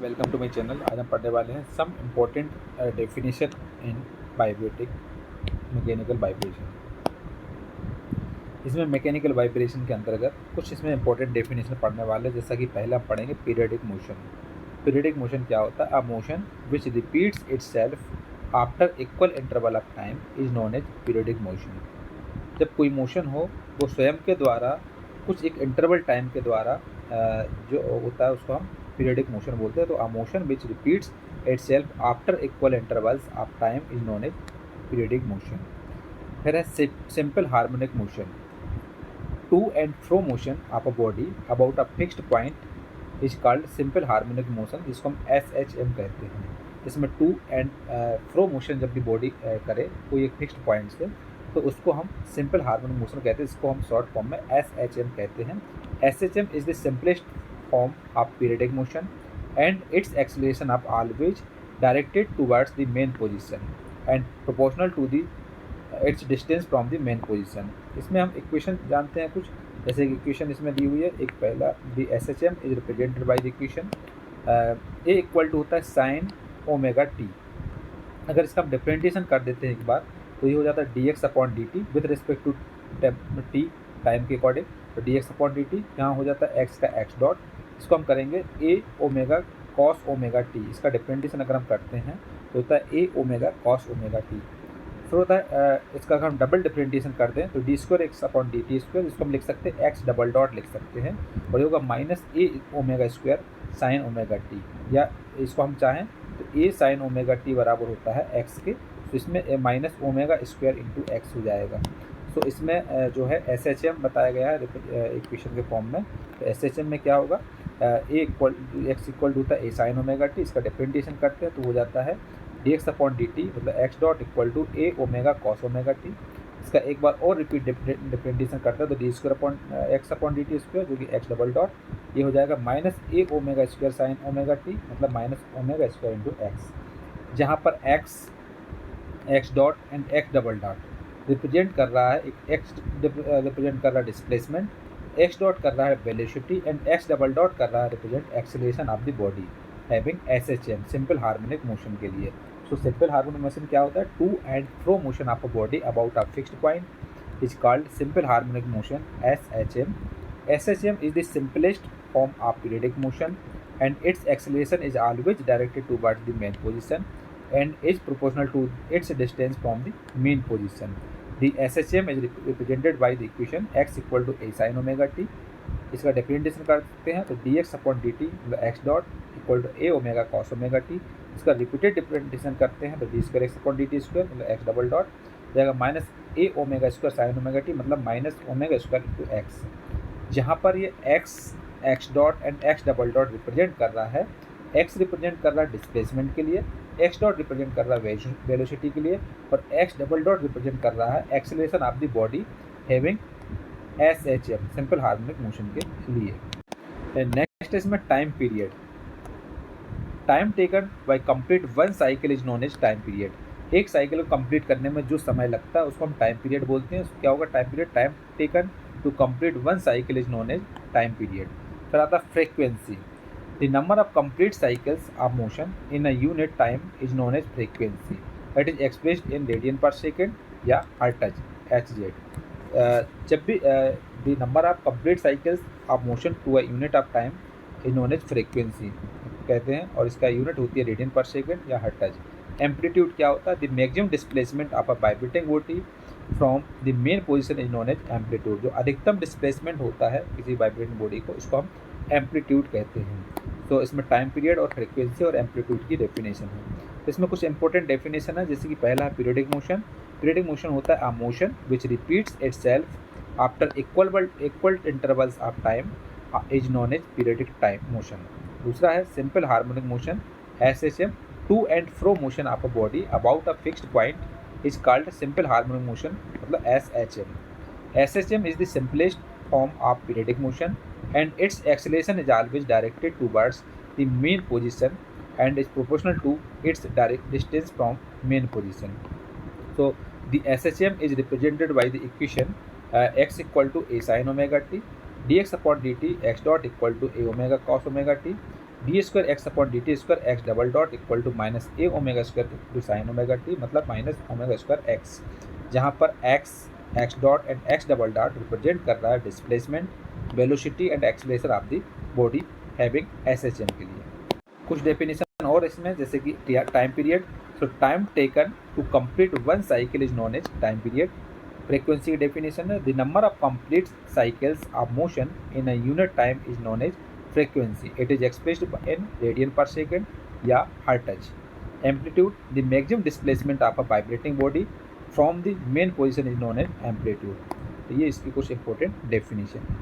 Welcome to my channel. आज हम पढ़ने वाले हैं some important definition in vibratic mechanical vibration. इसमें मैकेनिकल वाइब्रेशन के अंतर्गत कुछ इसमें इंपॉर्टेंट डेफिनेशन पढ़ने वाले हैं। जैसा कि पहले हम पढ़ेंगे पीरियडिक मोशन। पीरियडिक मोशन क्या होता है? A motion which repeats itself after equal interval of time is known as periodic motion. जब कोई मोशन हो वो स्वयं के द्वारा कुछ एक इंटरवल टाइम के द्वारा जो होता है उसको हम पीरियडिक मोशन बोलते हैं। तो a motion which repeats itself after equal intervals of time is known as periodic motion. फिर है simple harmonic motion. To and fro motion of a body about a fixed point is called simple harmonic motion, जिसको हम SHM कहते हैं। इसमें to and fro motion जब भी body करे कोई एक फिक्स्ड पॉइंट से, तो उसको हम सिंपल हार्मोनिक मोशन कहते हैं। इसको हम शॉर्ट फॉर्म में SHM कहते हैं। SHM is the simplest form of periodic motion and its acceleration of always directed towards the main position and proportional to the its distance from the main position। इसमें हम equation जानते हैं कुछ, जैसे कि इक्वेशन इसमें दी हुई है। एक पहला the SHM is represented by the equation A equal to होता है साइन ओमेगा टी। अगर इसका हम डिफरेंटिएशन कर देते हैं एक बार, तो ये हो जाता है dx upon D T with respect to T time के अकॉर्डिंग। तो dx अपॉन डी टी यहाँ हो जाता है x का x डॉट। इसको हम करेंगे a omega cos omega T. इसका डिफरेंटिएशन अगर हम करते हैं तो होता है a omega cos omega T. फिर होता है इसका अगर हम डबल डिफरेंटिएशन कर दें तो D square X upon D T square, इसको हम लिख सकते हैं एक्स डबल डॉट लिख सकते हैं, और ये होगा minus A omega square sine omega T. या इसको हम चाहें तो ए साइन ओमेगा टी बराबर होता है एक्स के, तो इसमें minus omega square into x हो जाएगा। तो इसमें जो है SHM बताया गया है इक्वेशन के फॉर्म में। तो SHM में क्या होगा, A equal X equal to होता है ए साइन ओमेगा टी। इसका डिफरेंटिएशन करते हैं तो हो जाता है dx अपॉन डी टी मतलब X dot equal to A omega cos omega T. इसका एक बार और रिपीट डिफरेंटिएशन करता है तो D square upon X upon D T square जो कि एक्स डबल डॉट ये हो जाएगा minus A omega square sine omega T मतलब minus omega square into X, जहाँ पर x dot and X double dot represent कर रहा है एक एक्स रिप्रेजेंट कर रहा है डिस्प्लेसमेंट, एक्स डॉट कर रहा है velocity and X double dot कर रहा है represent acceleration of the body having SHM simple harmonic motion के लिए। सो सिंपल हार्मोनिक मोशन क्या होता है? To and fro motion of a body about a fixed point is called simple harmonic motion SHM। SHM is the simplest form of periodic motion and its acceleration is always directed towards the main position and is proportional to its distance from the mean position. The SHM is represented by the equation x equal to a sin omega t। इसका differentiation करते हैं तो dx upon D T मतलब X dot equal to A omega cos omega T. इसका repeated differentiation करते हैं तो D square X upon D T square मतलब एक्स डबल डॉट जाएगा minus A omega square sine omega T मतलब minus omega square into X, जहाँ पर ये X dot and X double dot represent कर रहा है। एक्स रिप्रेजेंट कर रहा है डिस्प्लेसमेंट के लिए, एक्स डॉट रिप्रेजेंट कर रहा है वेलोसिटी के लिए, और एक्स डबल डॉट रिप्रेजेंट कर रहा है acceleration of the body having SHM simple harmonic motion के लिए। नेक्स्ट इसमें time period. Time taken by complete one cycle is known as time period. एक साइकिल को कंप्लीट करने में जो समय लगता है उसको हम टाइम पीरियड बोलते हैं। क्या होगा time period? Time taken to complete one cycle is known as time period. फिर आता है frequency. The number of complete cycles of motion in a unit time is known as frequency. It is expressed in radian per second या hertz HZ। जब भी the number of complete cycles of motion to a unit of time is known as frequency कहते हैं, और इसका unit होती है radian per second या हर्ट्ज। एम्पलीट्यूड क्या होता है? The maximum displacement of a vibrating body from the mean position is known as amplitude. जो अधिकतम डिस्प्लेसमेंट होता है किसी वाइब्रेटिंग बॉडी को इसको हम एम्पलीट्यूड कहते हैं। तो इसमें टाइम पीरियड और फ्रीक्वेंसी और एम्पलीट्यूड की डेफिनेशन है। तो इसमें कुछ इंपॉर्टेंट डेफिनेशन है, जैसे कि पहला है पीरियडिक मोशन। पीरियडिक मोशन होता है a motion which repeats itself after equal intervals of time is known as periodic time motion. दूसरा है simple harmonic motion SHM। To and fro motion of a body about a fixed point is called simple harmonic motion मतलब SHM। SHM is the simplest form of periodic motion and its acceleration is always directed towards the main position and is proportional to its direct distance from main position. So the SHM is represented by the equation x equal to a sin omega t, dx upon dt x dot equal to a omega cos omega t। D square X upon D T square X double dot equal to minus A omega square to sine omega T, मतलब minus omega square X, जहाँ पर X, X dot and X double dot represent कर रहा है displacement, velocity and acceleration of the body having S H M के लिए। कुछ definition और इसमें, जैसे कि टाइम पीरियड, तो time taken to complete one cycle is known as time period. Frequency की डेफिनेशन है, the number of complete cycles of motion in a unit time is known as frequency. It is expressed in radian per second या hertz. Amplitude, the maximum displacement of a vibrating body from the main position is known as amplitude. तो ये इसकी कुछ important definition है।